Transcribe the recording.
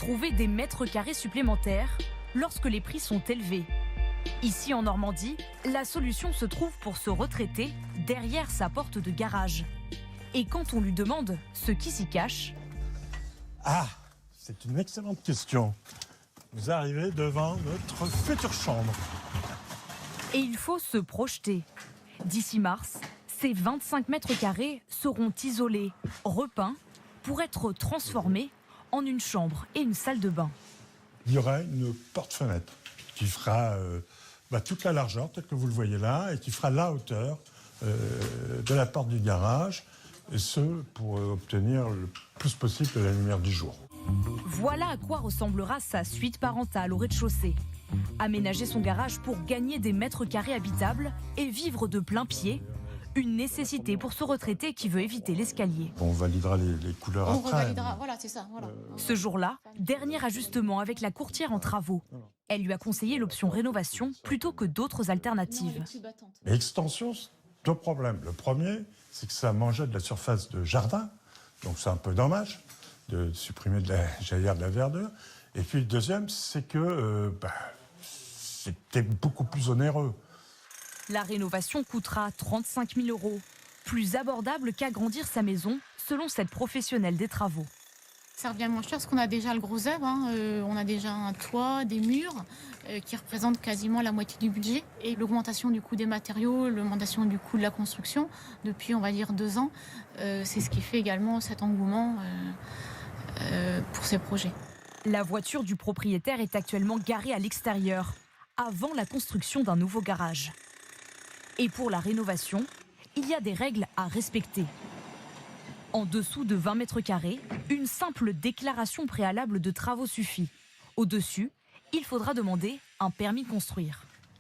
trouver des mètres carrés supplémentaires lorsque les prix sont élevés. Ici en Normandie, la solution se trouve pour se retraiter derrière sa porte de garage. Et quand on lui demande ce qui s'y cache... Ah, c'est une excellente question. Vous arrivez devant notre future chambre. Et il faut se projeter. D'ici mars, ces 25 mètres carrés seront isolés, repeints, pour être transformés en une chambre et une salle de bain. Il y aura une porte-fenêtre qui fera toute la largeur, telle que vous le voyez là, et qui fera la hauteur de la porte du garage, et ce, pour obtenir le plus possible de la lumière du jour. Voilà à quoi ressemblera sa suite parentale au rez-de-chaussée. Aménager son garage pour gagner des mètres carrés habitables et vivre de plein pied, une nécessité pour ce retraité qui veut éviter l'escalier. On validera les couleurs On après. revalidera, voilà, c'est ça. Voilà. Ce jour-là, dernier ajustement avec la courtière en travaux. Elle lui a conseillé l'option rénovation plutôt que d'autres alternatives. Extension, deux problèmes. Le premier, c'est que ça mangeait de la surface de jardin, donc c'est un peu dommage de supprimer de la verdure. Et puis le deuxième, c'est que c'était beaucoup plus onéreux. La rénovation coûtera 35 000 €, plus abordable qu'agrandir sa maison, selon cette professionnelle des travaux. Ça revient moins cher parce qu'on a déjà le gros œuvre, on a déjà un toit, des murs qui représentent quasiment la moitié du budget. Et l'augmentation du coût des matériaux, l'augmentation du coût de la construction depuis, on va dire, 2 ans, c'est ce qui fait également cet engouement pour ces projets. La voiture du propriétaire est actuellement garée à l'extérieur, avant la construction d'un nouveau garage. Et pour la rénovation, il y a des règles à respecter. En dessous de 20 mètres carrés, une simple déclaration préalable de travaux suffit. Au-dessus, il faudra demander un permis de construire.